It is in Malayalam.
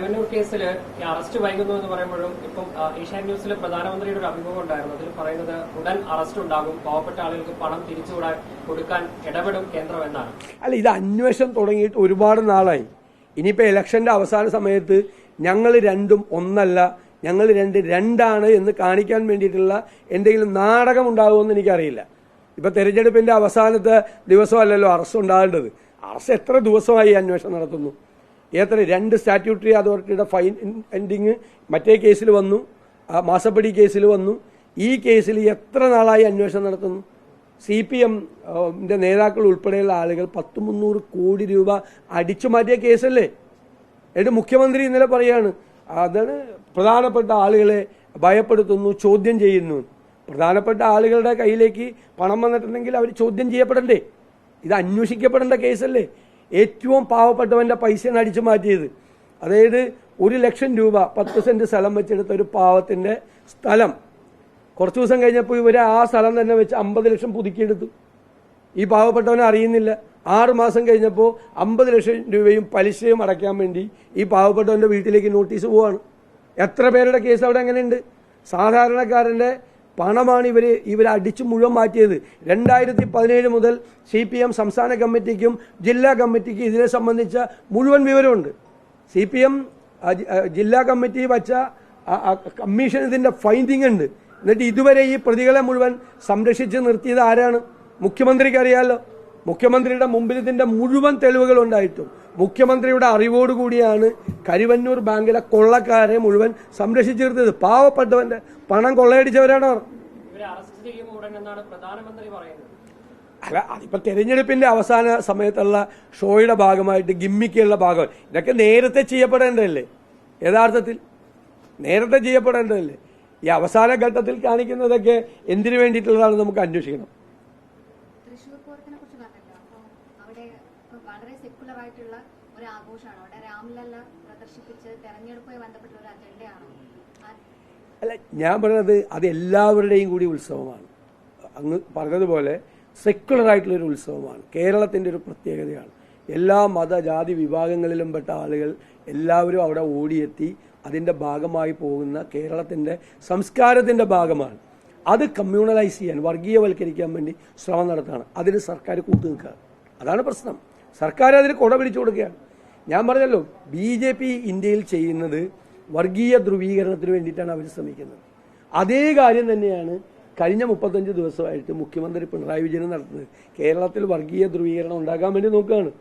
കരുവന്നൂർ കേസിൽ അറസ്റ്റ് വൈകുന്നു എന്ന് പറയുമ്പോഴും ഇപ്പം ഏഷ്യാനെറ്റ് ന്യൂസിൽ പ്രധാനമന്ത്രിയുടെ ഒരു അഭിമുഖം ഉണ്ടായിരുന്നു. അതിൽ പറയുന്നത് ഉടൻ അറസ്റ്റ് ഉണ്ടാകും, പാവപ്പെട്ട ആളുകൾക്ക് പണം തിരിച്ചു കൊടുക്കാൻ ഇടപെടും കേന്ദ്രം എന്നാണ്. അല്ല, ഇത് അന്വേഷണം തുടങ്ങിയിട്ട് ഒരുപാട് നാളായി. ഇനിയിപ്പോൾ ഇലക്ഷന്റെ അവസാന സമയത്ത് ഞങ്ങൾ രണ്ടും ഒന്നല്ല, ഞങ്ങൾ രണ്ടാണ് എന്ന് കാണിക്കാൻ വേണ്ടിയിട്ടുള്ള എന്തെങ്കിലും നാടകം ഉണ്ടാകുമെന്ന് എനിക്കറിയില്ല. ഇപ്പൊ തെരഞ്ഞെടുപ്പിന്റെ അവസാനത്തെ ദിവസമല്ലല്ലോ അറസ്റ്റ് ഉണ്ടാകേണ്ടത്. അറസ്റ്റ് എത്ര ദിവസമായി അന്വേഷണം നടത്തുന്നു? എത്ര 2 സ്റ്റാറ്റ്യൂട്ടറി അതോറിറ്റിയുടെ ഫൈൻ എൻഡിങ് മറ്റേ കേസിൽ വന്നു, മാസപ്പടി കേസിൽ വന്നു. ഈ കേസിൽ എത്ര നാളായി അന്വേഷണം നടത്തുന്നു? CPM നേതാക്കൾ ഉൾപ്പെടെയുള്ള ആളുകൾ 100-300 കോടി രൂപ അടിച്ചു മാറ്റിയ കേസല്ലേ? എന്നിട്ട് മുഖ്യമന്ത്രി ഇന്നലെ പറയാണ് അതാണ് പ്രധാനപ്പെട്ട ആളുകളെ ഭയപ്പെടുത്തുന്നു, ചോദ്യം ചെയ്യുന്നു. പ്രധാനപ്പെട്ട ആളുകളുടെ കയ്യിലേക്ക് പണം വന്നിട്ടുണ്ടെങ്കിൽ അവർ ചോദ്യം ചെയ്യപ്പെടണ്ടേ? ഇത് അന്വേഷിക്കപ്പെടേണ്ട കേസല്ലേ? ഏറ്റവും പാവപ്പെട്ടവന്റെ പൈസയാണ് അടിച്ചു മാറ്റിയത്. അതായത് 1 ലക്ഷം രൂപ 10 സെന്റ് സ്ഥലം വെച്ചെടുത്ത ഒരു പാവത്തിന്റെ സ്ഥലം കുറച്ചു ദിവസം കഴിഞ്ഞപ്പോൾ ഇവര് ആ സ്ഥലം തന്നെ വെച്ച് 50 ലക്ഷം പുതുക്കിയെടുത്തു. ഈ പാവപ്പെട്ടവനെ അറിയുന്നില്ല. 6 മാസം കഴിഞ്ഞപ്പോൾ 50 ലക്ഷം രൂപയും പലിശയും അടയ്ക്കാൻ വേണ്ടി ഈ പാവപ്പെട്ടവന്റെ വീട്ടിലേക്ക് നോട്ടീസ് പോവാണ്. എത്ര പേരുടെ കേസ് അവിടെ എങ്ങനെയുണ്ട്? സാധാരണക്കാരന്റെ പണമാണ് ഇവർ അടിച്ചു മുഴുവൻ മാറ്റിയത്. 2017 മുതൽ CPM സംസ്ഥാന കമ്മിറ്റിക്കും ജില്ലാ കമ്മിറ്റിക്കും ഇതിനെ സംബന്ധിച്ച മുഴുവൻ വിവരമുണ്ട്. CPM ജില്ലാ കമ്മിറ്റി വച്ച കമ്മീഷൻ ഇതിന്റെ ഫൈൻഡിങ് ഉണ്ട്. എന്നിട്ട് ഇതുവരെ ഈ പ്രതികളെ മുഴുവൻ സംരക്ഷിച്ച് നിർത്തിയത് ആരാണ്? മുഖ്യമന്ത്രിക്ക് അറിയാമല്ലോ. മുഖ്യമന്ത്രിയുടെ മുമ്പിൽ ഇതിന്റെ മുഴുവൻ തെളിവുകൾ ഉണ്ടായിട്ടും മുഖ്യമന്ത്രിയുടെ അറിവോടുകൂടിയാണ് കരുവന്നൂർ ബാങ്കിലെ കൊള്ളക്കാരെ മുഴുവൻ സംരക്ഷിച്ചു നിർത്തിയത്. പാവപ്പെട്ടവന്റെ പണം കൊള്ളയടിച്ചവരാണ് അവർ. അല്ല, അതിപ്പോ തെരഞ്ഞെടുപ്പിന്റെ അവസാന സമയത്തുള്ള ഷോയുടെ ഭാഗമായിട്ട് ഗിമ്മിക്കുള്ള ഭാഗം ഇതൊക്കെ നേരത്തെ ചെയ്യപ്പെടേണ്ടതല്ലേ? യഥാർത്ഥത്തിൽ നേരത്തെ ചെയ്യപ്പെടേണ്ടതല്ലേ? ഈ അവസാന ഘട്ടത്തിൽ കാണിക്കുന്നതൊക്കെ എന്തിനു വേണ്ടിയിട്ടുള്ളതാണ് നമുക്ക് അന്വേഷിക്കണം. വളരെ സെക്കുലർ ആയിട്ടുള്ള ഒരു ആഘോഷമാണ്. അവിടെ രാംലല്ല പ്രദർശിപ്പിച്ച് തെരഞ്ഞെടുപ്പുമായി ബന്ധപ്പെട്ട ഒരു അജണ്ടയാണ്. അല്ല, ഞാൻ പറയുന്നത് അത് എല്ലാവരുടെയും കൂടി ഉത്സവമാണ്. അങ്ങ് പറഞ്ഞതുപോലെ സെക്കുലർ ആയിട്ടുള്ളൊരു ഉത്സവമാണ്. കേരളത്തിന്റെ ഒരു പ്രത്യേകതയാണ്. എല്ലാ മത ജാതി വിഭാഗങ്ങളിലും പെട്ട ആളുകൾ എല്ലാവരും അവിടെ ഓടിയെത്തി അതിന്റെ ഭാഗമായി പോകുന്ന കേരളത്തിന്റെ സംസ്കാരത്തിന്റെ ഭാഗമാണ്. അത് കമ്മ്യൂണലൈസ് ചെയ്യാൻ, വർഗീയവൽക്കരിക്കാൻ വേണ്ടി ശ്രമം നടത്തുകയാണ്. അതിന് സർക്കാർ കൂട്ടുനിൽക്കുക. അതാണ് പ്രശ്നം. സർക്കാർ അതിന് കൊട പിടിച്ചു കൊടുക്കുകയാണ്. ഞാൻ പറഞ്ഞല്ലോ, BJP ഇന്ത്യയിൽ ചെയ്യുന്നത് വർഗീയ ധ്രുവീകരണത്തിന് വേണ്ടിയിട്ടാണ് അവർ ശ്രമിക്കുന്നത്. അതേ കാര്യം തന്നെയാണ് കഴിഞ്ഞ 35 ദിവസമായിട്ട് മുഖ്യമന്ത്രി പിണറായി വിജയൻ നടത്തുന്നത്. കേരളത്തിൽ വർഗീയ ധ്രുവീകരണം ഉണ്ടാക്കാൻ വേണ്ടി നോക്കുകയാണ്.